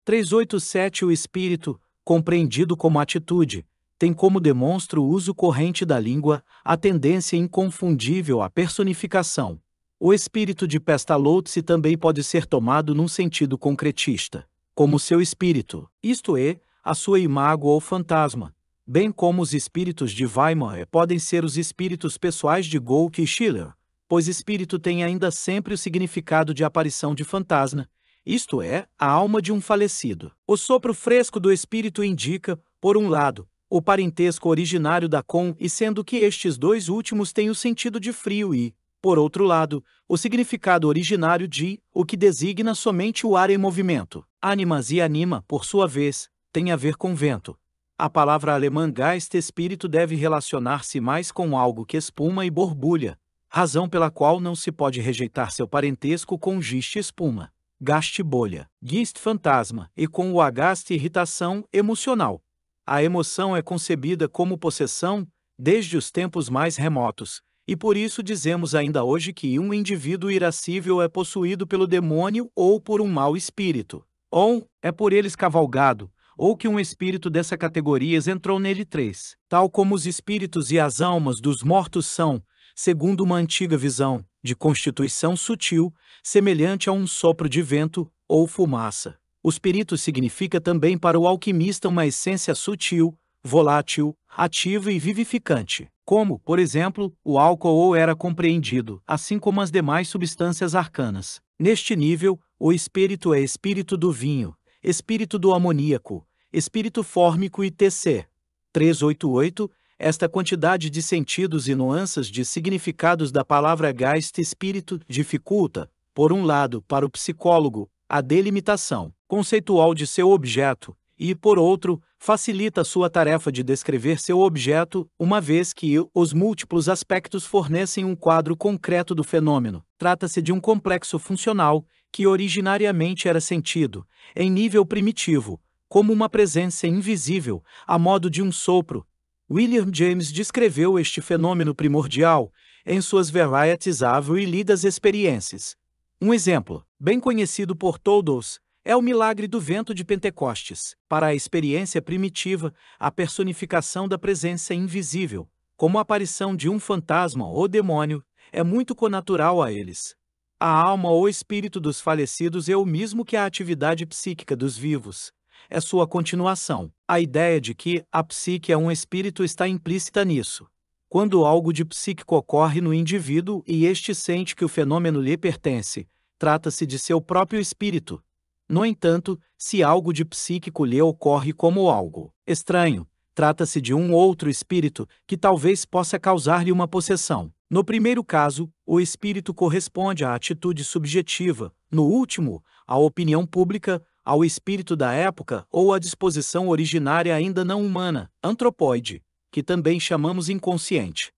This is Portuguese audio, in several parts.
387 O espírito, compreendido como atitude, tem como demonstra o uso corrente da língua, a tendência inconfundível à personificação. O espírito de Pestalozzi também pode ser tomado num sentido concretista, como seu espírito, isto é, a sua imago ou fantasma, bem como os espíritos de Weimar podem ser os espíritos pessoais de Goethe e Schiller, pois espírito tem ainda sempre o significado de aparição de fantasma, isto é, a alma de um falecido. O sopro fresco do espírito indica, por um lado, o parentesco originário da com, e sendo que estes dois últimos têm o sentido de frio e, por outro lado, o significado originário de, o que designa somente o ar em movimento. Animas e anima, por sua vez, tem a ver com vento. A palavra alemã Geist espírito deve relacionar-se mais com algo que espuma e borbulha, razão pela qual não se pode rejeitar seu parentesco com Geist espuma, Geist bolha, Geist fantasma, e com o Geist irritação emocional. A emoção é concebida como possessão desde os tempos mais remotos, e por isso dizemos ainda hoje que um indivíduo irascível é possuído pelo demônio ou por um mau espírito, ou é por eles cavalgado, ou que um espírito dessa categoria entrou nele. 3. Tal como os espíritos e as almas dos mortos são, segundo uma antiga visão, de constituição sutil, semelhante a um sopro de vento ou fumaça. O espírito significa também para o alquimista uma essência sutil, volátil, ativa e vivificante, como, por exemplo, o álcool era compreendido, assim como as demais substâncias arcanas. Neste nível, o espírito é espírito do vinho, espírito do amoníaco, espírito fórmico e tc. 388. Esta quantidade de sentidos e nuances de significados da palavra Geist espírito dificulta, por um lado, para o psicólogo, a delimitação conceitual de seu objeto, e, por outro, facilita sua tarefa de descrever seu objeto, uma vez que os múltiplos aspectos fornecem um quadro concreto do fenômeno. Trata-se de um complexo funcional, que originariamente era sentido, em nível primitivo, como uma presença invisível, a modo de um sopro. William James descreveu este fenômeno primordial em suas Varieties of e lidas experiências. Um exemplo, bem conhecido por todos, é o milagre do vento de Pentecostes. Para a experiência primitiva, a personificação da presença invisível, como a aparição de um fantasma ou demônio, é muito connatural a eles. A alma ou espírito dos falecidos é o mesmo que a atividade psíquica dos vivos. É sua continuação. A ideia de que a psique é um espírito está implícita nisso. Quando algo de psíquico ocorre no indivíduo e este sente que o fenômeno lhe pertence, trata-se de seu próprio espírito. No entanto, se algo de psíquico lhe ocorre como algo estranho, trata-se de um outro espírito que talvez possa causar-lhe uma possessão. No primeiro caso, o espírito corresponde à atitude subjetiva, no último, à opinião pública, ao espírito da época ou à disposição originária ainda não humana, antropóide, que também chamamos inconsciente.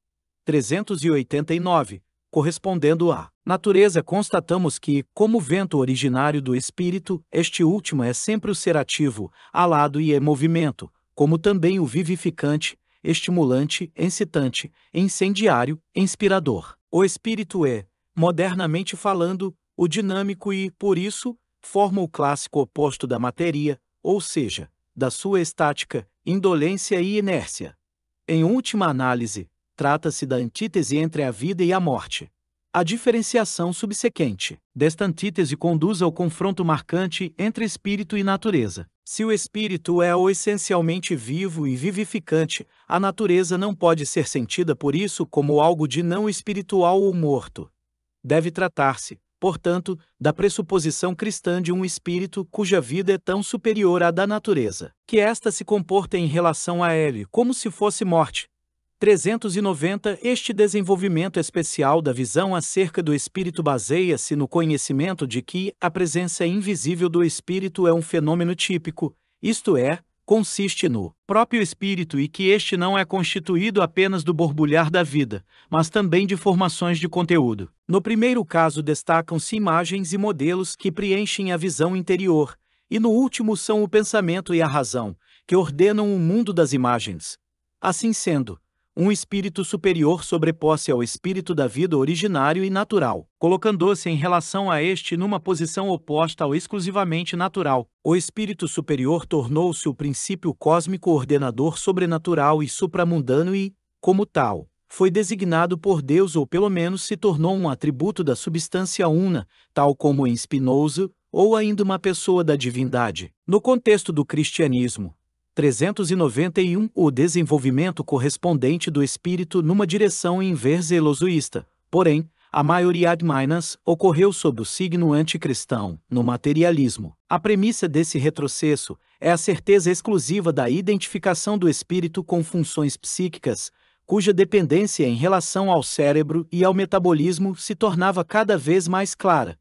389. Correspondendo à natureza, constatamos que, como vento originário do espírito, este último é sempre o ser ativo, alado e em movimento, como também o vivificante, estimulante, excitante, incendiário, inspirador. O espírito é, modernamente falando, o dinâmico e, por isso, forma o clássico oposto da matéria, ou seja, da sua estática, indolência e inércia. Em última análise, trata-se da antítese entre a vida e a morte. A diferenciação subsequente desta antítese conduz ao confronto marcante entre espírito e natureza. Se o espírito é o essencialmente vivo e vivificante, a natureza não pode ser sentida por isso como algo de não espiritual ou morto. Deve tratar-se, portanto, da pressuposição cristã de um espírito cuja vida é tão superior à da natureza, que esta se comporta em relação a ele como se fosse morte. 390. Este desenvolvimento especial da visão acerca do espírito baseia-se no conhecimento de que a presença invisível do espírito é um fenômeno típico, isto é, consiste no próprio espírito e que este não é constituído apenas do borbulhar da vida, mas também de formações de conteúdo. No primeiro caso destacam-se imagens e modelos que preenchem a visão interior, e no último são o pensamento e a razão, que ordenam o mundo das imagens. Assim sendo, Um espírito superior sobrepõe-se ao espírito da vida originário e natural, colocando-se em relação a este numa posição oposta ao exclusivamente natural. O espírito superior tornou-se o princípio cósmico ordenador sobrenatural e supramundano e, como tal, foi designado por Deus ou pelo menos se tornou um atributo da substância una, tal como em Spinoza, ou ainda uma pessoa da divindade. No contexto do cristianismo, 391, o desenvolvimento correspondente do espírito numa direção inversa elozoísta. Porém, a maioria ad minas ocorreu sob o signo anticristão, no materialismo. A premissa desse retrocesso é a certeza exclusiva da identificação do espírito com funções psíquicas, cuja dependência em relação ao cérebro e ao metabolismo se tornava cada vez mais clara.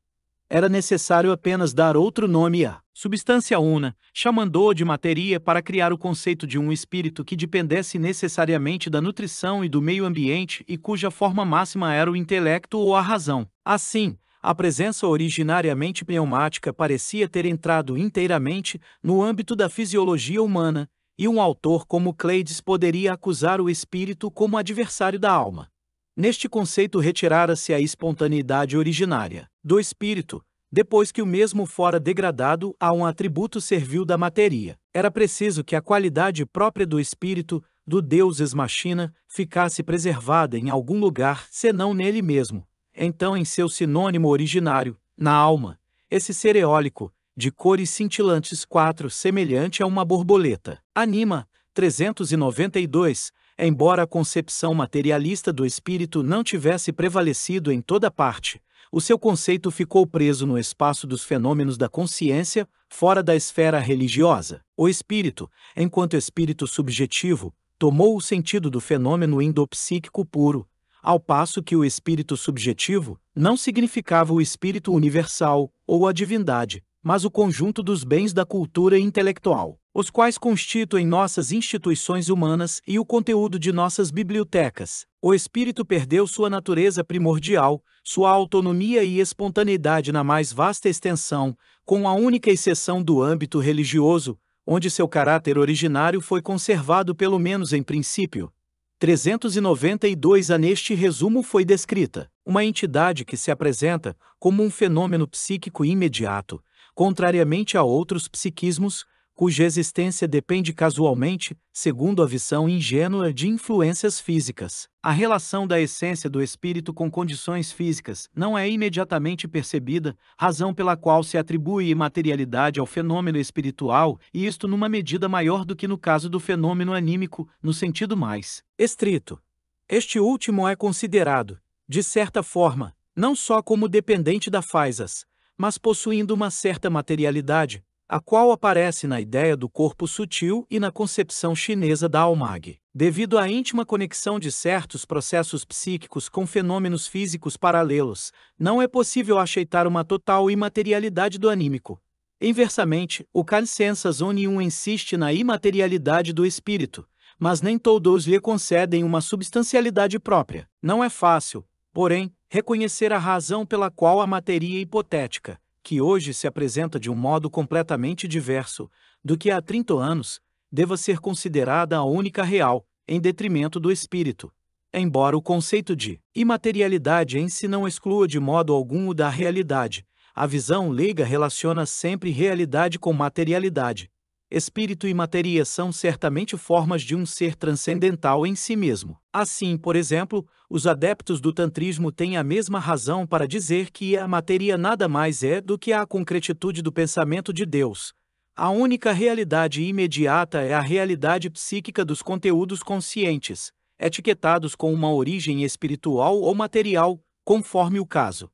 Era necessário apenas dar outro nome à substância una, chamando-o de matéria para criar o conceito de um espírito que dependesse necessariamente da nutrição e do meio ambiente e cuja forma máxima era o intelecto ou a razão. Assim, a presença originariamente pneumática parecia ter entrado inteiramente no âmbito da fisiologia humana, e um autor como Cleides poderia acusar o espírito como adversário da alma. Neste conceito retirara-se a espontaneidade originária do espírito, depois que o mesmo fora degradado a um atributo servil da matéria. Era preciso que a qualidade própria do espírito, do Deus ex machina, ficasse preservada em algum lugar, senão nele mesmo. Então, em seu sinônimo originário, na alma, esse ser eólico, de cores cintilantes 4, semelhante a uma borboleta. Anima, 392, embora a concepção materialista do espírito não tivesse prevalecido em toda parte, o seu conceito ficou preso no espaço dos fenômenos da consciência, fora da esfera religiosa. O espírito, enquanto espírito subjetivo, tomou o sentido do fenômeno endopsíquico puro, ao passo que o espírito subjetivo não significava o espírito universal ou a divindade, mas o conjunto dos bens da cultura intelectual, os quais constituem nossas instituições humanas e o conteúdo de nossas bibliotecas. O espírito perdeu sua natureza primordial, sua autonomia e espontaneidade na mais vasta extensão, com a única exceção do âmbito religioso, onde seu caráter originário foi conservado pelo menos em princípio. 392 a neste resumo foi descrita uma entidade que se apresenta como um fenômeno psíquico imediato, contrariamente a outros psiquismos, cuja existência depende casualmente, segundo a visão ingênua, de influências físicas. A relação da essência do espírito com condições físicas não é imediatamente percebida, razão pela qual se atribui imaterialidade ao fenômeno espiritual, e isto numa medida maior do que no caso do fenômeno anímico, no sentido mais estrito. Este último é considerado, de certa forma, não só como dependente da faisas, mas possuindo uma certa materialidade, a qual aparece na ideia do corpo sutil e na concepção chinesa da almag. Devido à íntima conexão de certos processos psíquicos com fenômenos físicos paralelos, não é possível aceitar uma total imaterialidade do anímico. Inversamente, o Consensus Unium insiste na imaterialidade do espírito, mas nem todos lhe concedem uma substancialidade própria. Não é fácil, porém, reconhecer a razão pela qual a matéria hipotética, que hoje se apresenta de um modo completamente diverso do que há 30 anos, deva ser considerada a única real, em detrimento do espírito. Embora o conceito de imaterialidade em si não exclua de modo algum o da realidade, a visão leiga relaciona sempre realidade com materialidade. Espírito e matéria são certamente formas de um ser transcendental em si mesmo. Assim, por exemplo, os adeptos do tantrismo têm a mesma razão para dizer que a matéria nada mais é do que a concretitude do pensamento de Deus. A única realidade imediata é a realidade psíquica dos conteúdos conscientes, etiquetados com uma origem espiritual ou material, conforme o caso.